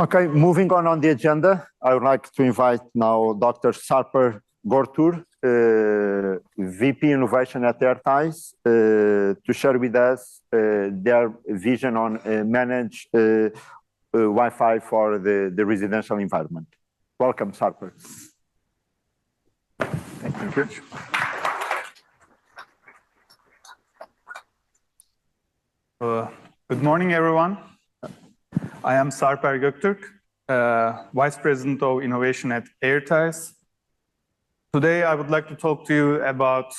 Okay, moving on the agenda, I would like to invite now Dr. Sarper Gokturk, VP Innovation at Airties, to share with us their vision on managed Wi-Fi for the residential environment. Welcome, Sarper. Thank you. Good morning, everyone. I am Sarper Gokturk, Vice President of Innovation at Airties. Today, I would like to talk to you about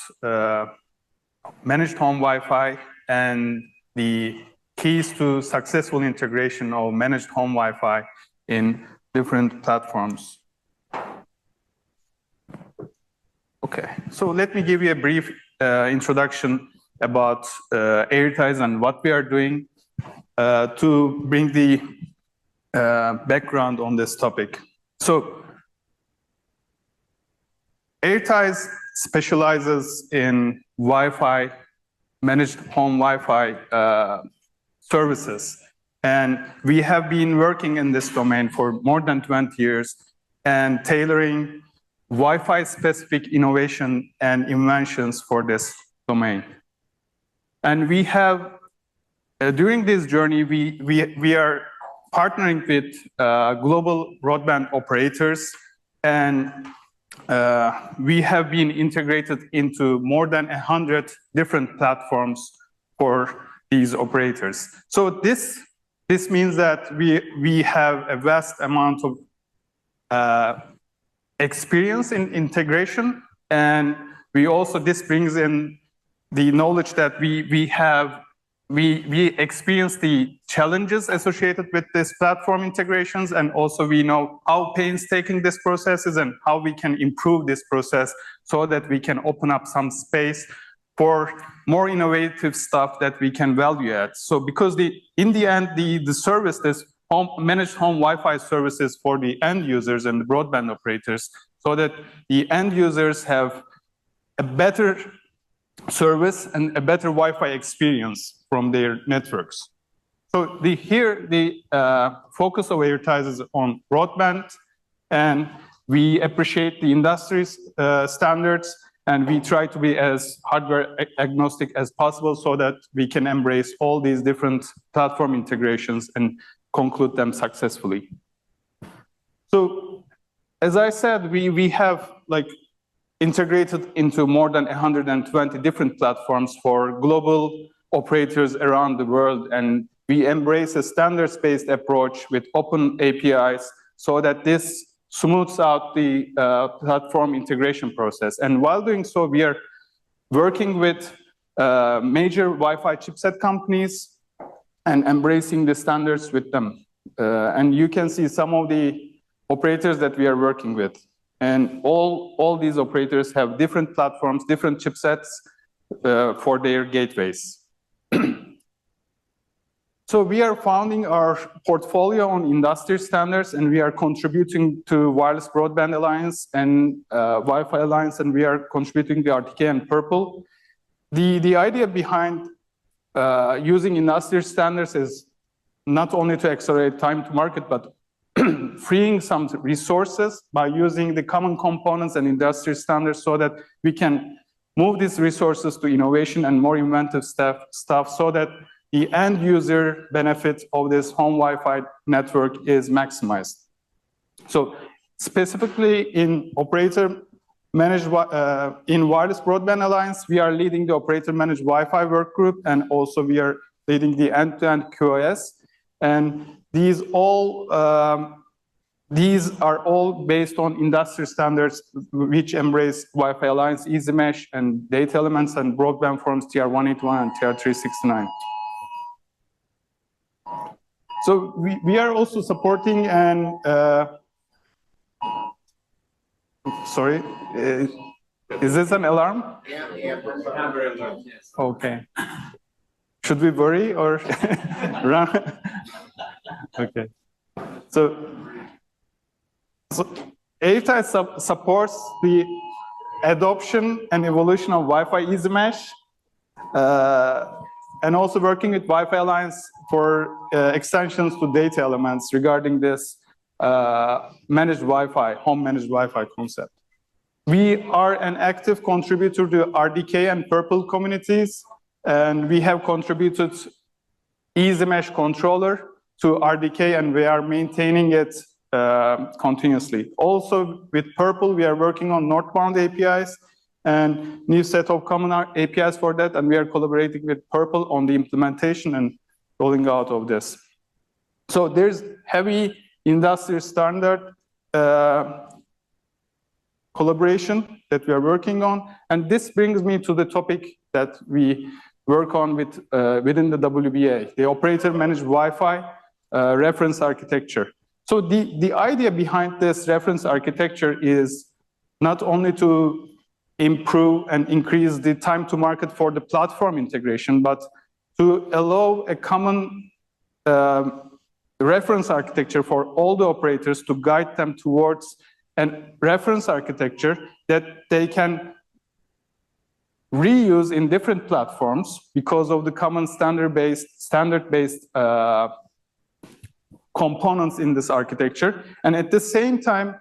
managed home Wi-Fi and the keys to successful integration of managed home Wi-Fi in different platforms. Okay, so let me give you a brief introduction about Airties and what we are doing to bring the background on this topic. So, Airties specializes in Wi-Fi, managed home Wi-Fi services. And we have been working in this domain for more than 20 years and tailoring Wi-Fi specific innovation and inventions for this domain. And we have, during this journey, we are partnering with global broadband operators, and we have been integrated into more than 100 different platforms for these operators. So this means that we have a vast amount of experience in integration, and this brings in the knowledge that we experience the challenges associated with this platform integrations, and also we know how painstaking this process is and how we can improve this process so that we can open up some space for more innovative stuff that we can value add. So because in the end, the service, this managed home Wi-Fi services for the end users and the broadband operators, so that the end users have a better service and a better Wi-Fi experience from their networks. So here the focus of Airties is on broadband, and we appreciate the industry's standards, and we try to be as hardware agnostic as possible so that we can embrace all these different platform integrations and conclude them successfully. So as I said, we have integrated into more than 120 different platforms for global operators around the world, and we embrace a standards-based approach with open APIs so that this smooths out the platform integration process. And while doing so, we are working with major Wi-Fi chipset companies and embracing the standards with them. And you can see some of the operators that we are working with. And all these operators have different platforms, different chipsets for their gateways. So we are founding our portfolio on industry standards, and we are contributing to Wireless Broadband Alliance and Wi-Fi Alliance, and we are contributing to RTK and Purple. The idea behind using industry standards is not only to accelerate time to market, but freeing some resources by using the common components and industry standards so that we can move these resources to innovation and more inventive stuff so that the end user benefit of this home Wi-Fi network is maximized. So specifically in operator managed, in Wireless Broadband Alliance, we are leading the operator managed Wi-Fi work group, and also we are leading the end-to-end QoS. And these are all based on industry standards which embrace Wi-Fi Alliance, Easy Mesh, and data elements and broadband forms TR181 and TR369. So we are also supporting and sorry, is this an alarm? Yeah. Alarm, yes. Okay. Should we worry or run? Okay. So Airties supports the adoption and evolution of Wi-Fi Easy Mesh, and also working with Wi-Fi Alliance for extensions to data elements regarding this managed Wi-Fi, home managed Wi-Fi concept. We are an active contributor to RDK and Purple communities, and we have contributed Easy Mesh controller to RDK, and we are maintaining it continuously. Also, with Purple, we are working on northbound APIs and new set of common APIs for that, and we are collaborating with Purple on the implementation and rolling out of this. So there's heavy industry standard collaboration that we are working on, and this brings me to the topic that we work on with within the WBA, the operator managed Wi-Fi reference architecture. So the idea behind this reference architecture is not only to improve and increase the time to market for the platform integration, but to allow a common reference architecture for all the operators to guide them towards a reference architecture that they can reuse in different platforms because of the common standard-based components in this architecture, and at the same time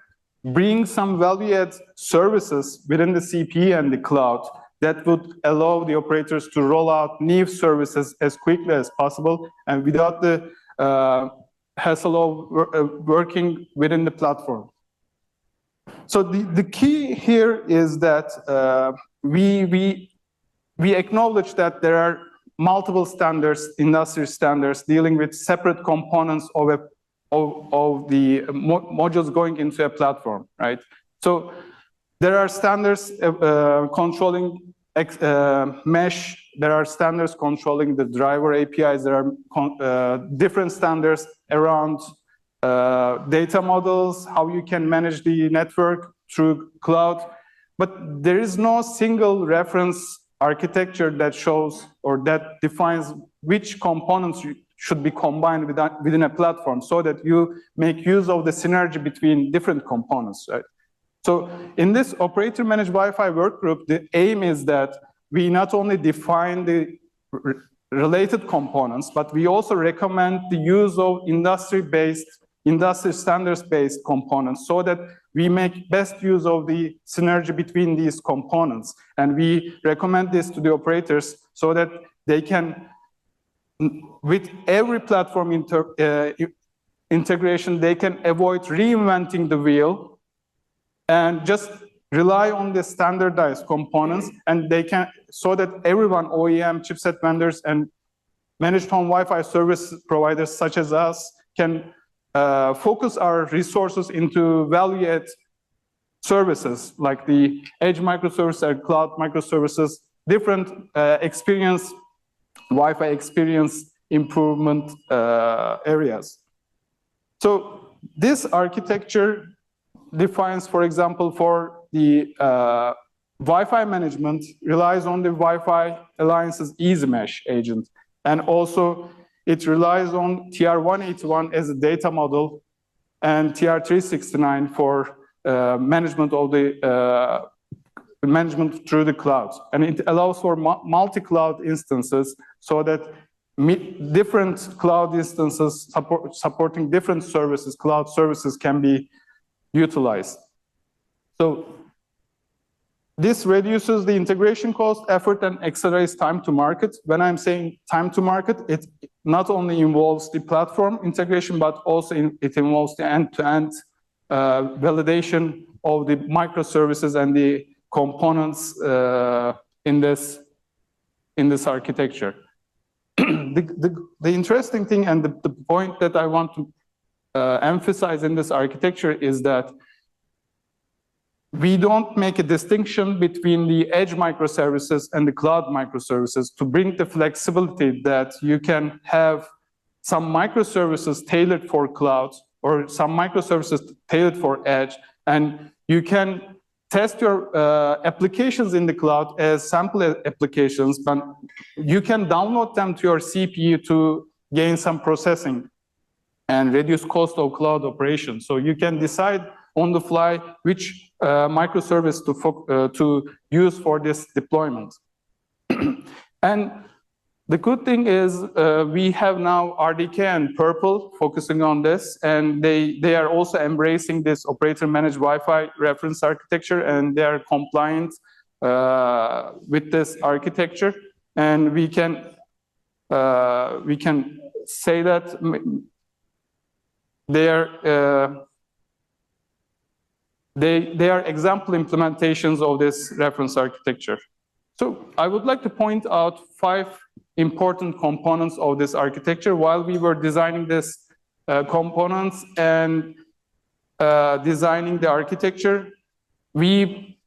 bring some value-add services within the CPE and the cloud that would allow the operators to roll out new services as quickly as possible and without the hassle of working within the platform. So the key here is that we acknowledge that there are multiple standards, industry standards, dealing with separate components of the modules going into a platform, right? So there are standards controlling mesh, there are standards controlling the driver APIs, there are different standards around data models, how you can manage the network through cloud, but there is no single reference architecture that shows or that defines which components should be combined within a platform so that you make use of the synergy between different components, right? So in this operator managed Wi-Fi work group, the aim is that we not only define the related components, but we also recommend the use of industry standards-based components so that we make best use of the synergy between these components. And we recommend this to the operators so that they can, with every platform integration, they can avoid reinventing the wheel and just rely on the standardized components, and they can, so that everyone, OEM, chipset vendors, and managed home Wi-Fi service providers such as us can focus our resources into value-add services like the edge microservices and cloud microservices, different Wi-Fi experience improvement areas. So this architecture defines, for example, for the Wi-Fi management, relies on the Wi-Fi Alliance's Easy Mesh agent, and also it relies on TR-181 as a data model and TR-369 for management of the management through the cloud. And it allows for multi-cloud instances so that different cloud instances supporting different services, cloud services, can be utilized. So this reduces the integration cost, effort, and accelerates time to market. When I'm saying time to market, it not only involves the platform integration, but also it involves the end-to-end validation of the microservices and the components in this architecture. The interesting thing and the point that I want to emphasize in this architecture is that we don't make a distinction between the edge microservices and the cloud microservices to bring the flexibility that you can have some microservices tailored for cloud or some microservices tailored for edge, and you can test your applications in the cloud as sample applications, but you can download them to your CPU to gain some processing and reduce cost of cloud operations. So you can decide on the fly which microservice to use for this deployment. And The good thing is we have now RDK and Purple focusing on this, and they are also embracing this operator-managed Wi-Fi reference architecture, and they are compliant with this architecture. And we can say that they are example implementations of this reference architecture. So I would like to point out 5 important components of this architecture. While we were designing this components and designing the architecture, we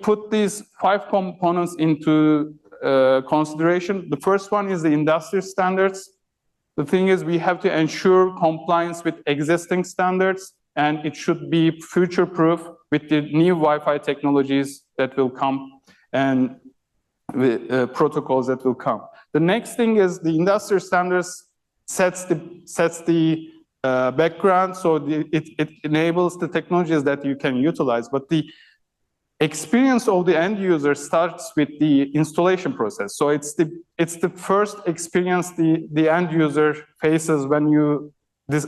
put these 5 components into consideration. The first one is the industry standards. The thing is, we have to ensure compliance with existing standards, and it should be future-proof with the new Wi-Fi technologies that will come and protocols that will come. The next thing is the industry standards sets the background, so it enables the technologies that you can utilize. But the experience of the end user starts with the installation process. So it's the first experience the end user faces when you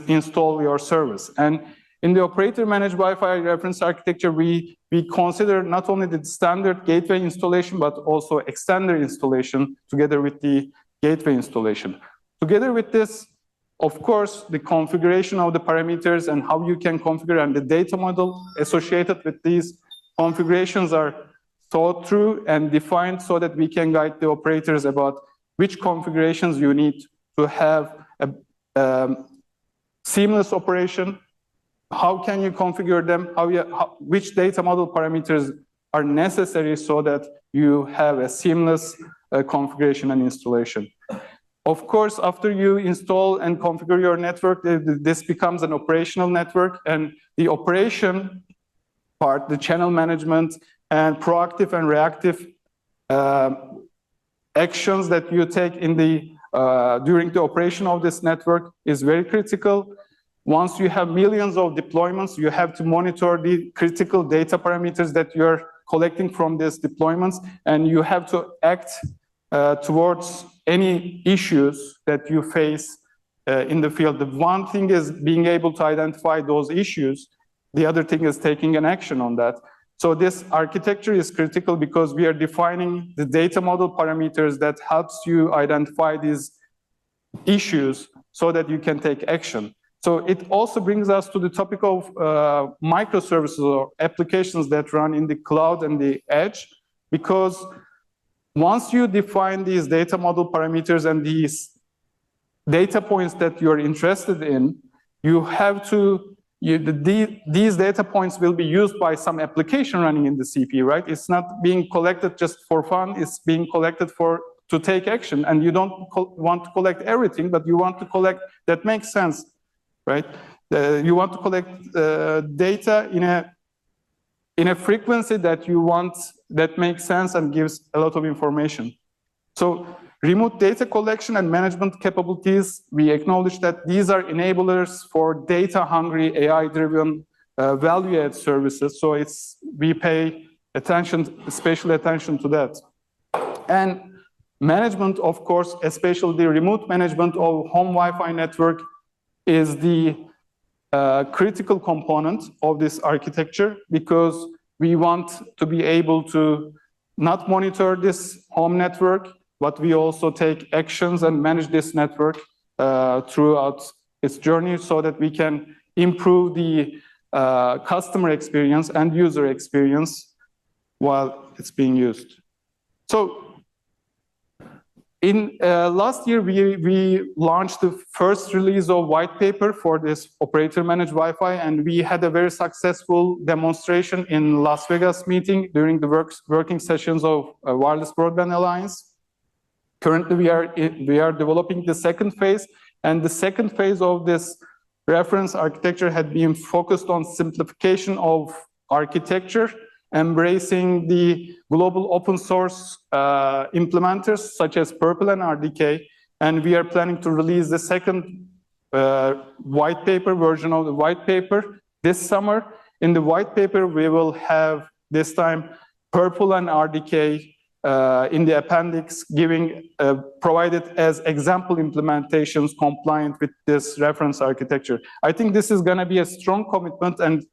install your service. And in the operator-managed Wi-Fi reference architecture, we consider not only the standard gateway installation, but also extender installation together with the gateway installation. Together with this, of course, the configuration of the parameters and how you can configure and the data model associated with these configurations are thought through and defined so that we can guide the operators about which configurations you need to have a seamless operation. How can you configure them? Which data model parameters are necessary so that you have a seamless configuration and installation? Of course, after you install and configure your network, this becomes an operational network, and the operation part, the channel management and proactive and reactive actions that you take in during the operation of this network is very critical. Once you have millions of deployments, you have to monitor the critical data parameters that you're collecting from these deployments, and you have to act towards any issues that you face in the field. The one thing is being able to identify those issues. The other thing is taking an action on that. So this architecture is critical because we are defining the data model parameters that helps you identify these issues so that you can take action. So it also brings us to the topic of microservices or applications that run in the cloud and the edge, because once you define these data model parameters and these data points that you're interested in, you have to, these data points will be used by some application running in the CPU, right? It's not being collected just for fun, it's being collected to take action. And you don't want to collect everything, but you want to collect that makes sense. Right? You want to collect data in a frequency that you want, that makes sense and gives a lot of information. So remote data collection and management capabilities, we acknowledge that these are enablers for data-hungry, AI-driven value-add services. So we pay attention, special attention to that. And management, of course, especially the remote management of home Wi-Fi network, is the critical component of this architecture, because we want to be able to not monitor this home network, but we also take actions and manage this network throughout its journey so that we can improve the customer experience and user experience while it's being used. So in last year, we launched the first release of white paper for this operator-managed Wi-Fi, and we had a very successful demonstration in Las Vegas meeting during the working sessions of Wireless Broadband Alliance. Currently, we are developing the second phase, and the second phase of this reference architecture had been focused on simplification of architecture, embracing the global open source implementers such as Purple and RDK, and we are planning to release the second white paper version of the white paper this summer. In the white paper, we will have this time Purple and RDK in the appendix, provided as example implementations compliant with this reference architecture. I think this is going to be a strong commitment and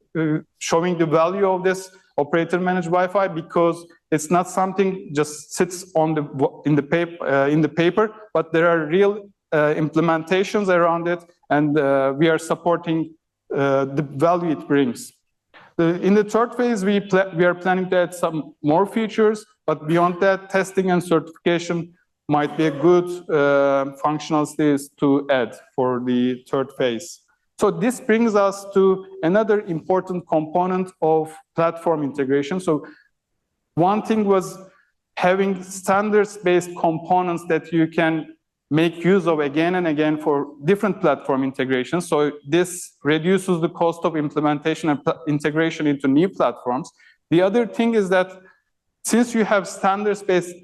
showing the value of this operator managed Wi-Fi, because it's not something just sits on in the paper, but there are real implementations around it, and we are supporting the value it brings. In the third phase, we are planning to add some more features, but beyond that, testing and certification might be a good functional stage to add for the third phase. So this brings us to another important component of platform integration. So one thing was having standards-based components that you can make use of again and again for different platform integrations. So this reduces the cost of implementation and integration into new platforms. The other thing is that since you have standards-based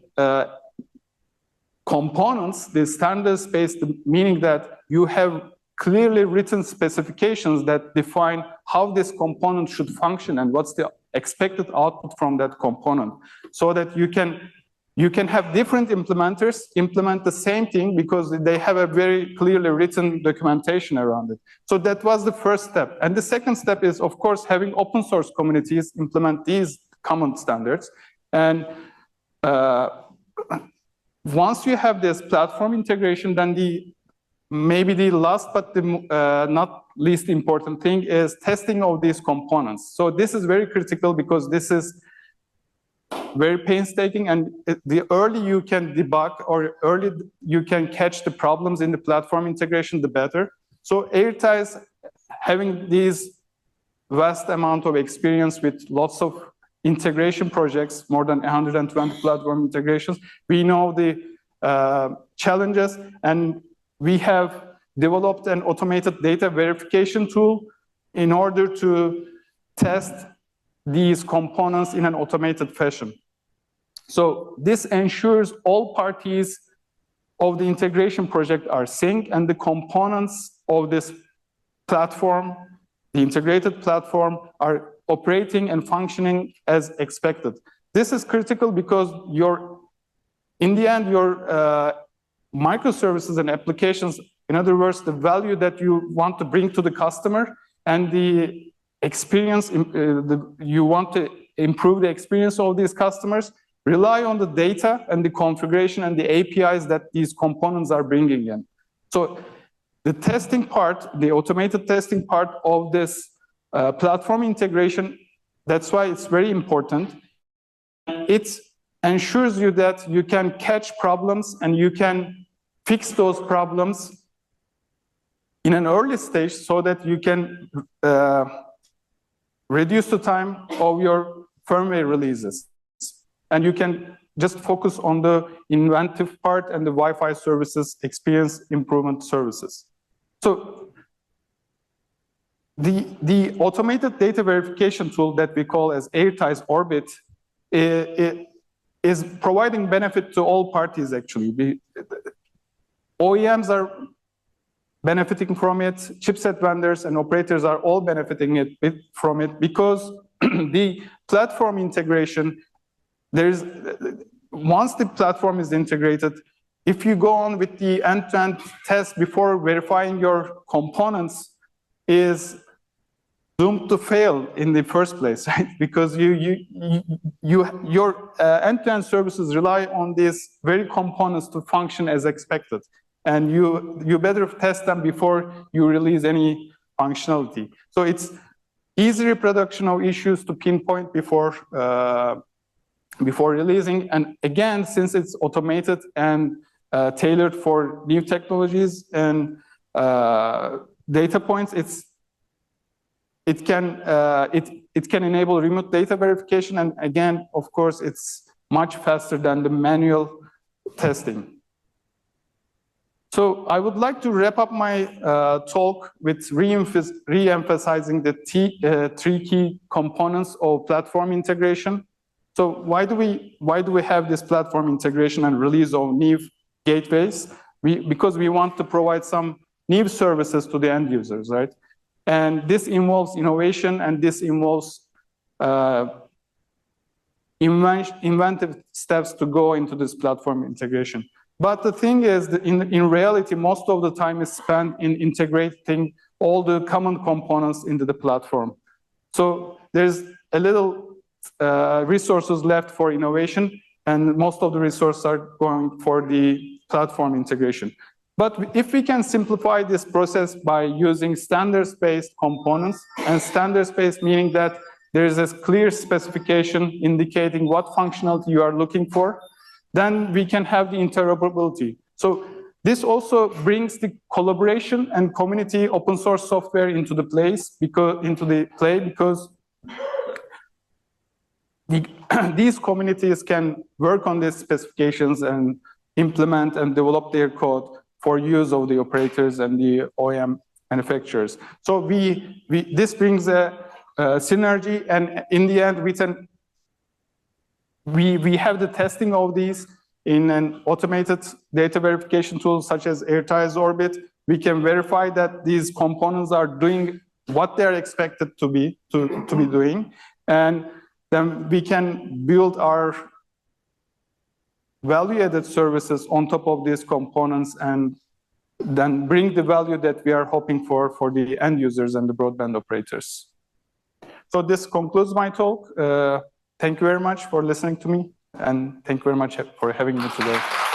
components, the standards-based meaning that you have clearly written specifications that define how this component should function and what's the expected output from that component, so that you can have different implementers implement the same thing because they have a very clearly written documentation around it. So that was the first step. And the second step is, of course, having open source communities implement these common standards. And once you have this platform integration, then maybe the last but not least important thing is testing of these components. So this is very critical because this is very painstaking, and the early you can debug or early you can catch the problems in the platform integration, the better. So Airties, having these vast amount of experience with lots of integration projects, more than 120 platform integrations, we know the challenges, and we have developed an automated data verification tool in order to test these components in an automated fashion. So this ensures all parties of the integration project are synced, and the components of this platform, the integrated platform, are operating and functioning as expected. This is critical because in the end, your microservices and applications, in other words, the value that you want to bring to the customer and the experience, you want to improve the experience of these customers, rely on the data and the configuration and the APIs that these components are bringing in. So the testing part, the automated testing part of this platform integration, that's why it's very important. It ensures you that you can catch problems and you can fix those problems in an early stage so that you can reduce the time of your firmware releases. And you can just focus on the inventive part and the Wi-Fi services, experience improvement services. So the automated data verification tool that we call as Airties Orbit is providing benefit to all parties, actually. OEMs are benefiting from it, chipset vendors and operators are all benefiting from it because the platform integration, once the platform is integrated, if you go on with the end-to-end test before verifying your components, is doomed to fail in the first place, right? Because your end-to-end services rely on these very components to function as expected. And you better test them before you release any functionality. So it's easy reproduction of issues to pinpoint before releasing. And again, since it's automated and tailored for new technologies and data points, it can enable remote data verification. And again, of course, it's much faster than the manual testing. So I would like to wrap up my talk with re-emphasizing the three key components of platform integration. So why do we have this platform integration and release of new gateways? Because we want to provide some new services to the end users, right? And this involves innovation, and this involves inventive steps to go into this platform integration. But the thing is that in reality, most of the time is spent in integrating all the common components into the platform. So there's a little resources left for innovation, and most of the resources are going for the platform integration. But if we can simplify this process by using standards-based components, and standards-based meaning that there is a clear specification indicating what functionality you are looking for, then we can have the interoperability. So this also brings the collaboration and community open source software into the place because these communities can work on these specifications and implement and develop their code for use of the operators and the OEM manufacturers. So this brings a synergy, and in the end, we have the testing of these in an automated data verification tool such as Airties Orbit. We can verify that these components are doing what they're expected to be doing, and then we can build our value-added services on top of these components and then bring the value that we are hoping for the end users and the broadband operators. So this concludes my talk. Thank you very much for listening to me, and thank you very much for having me today.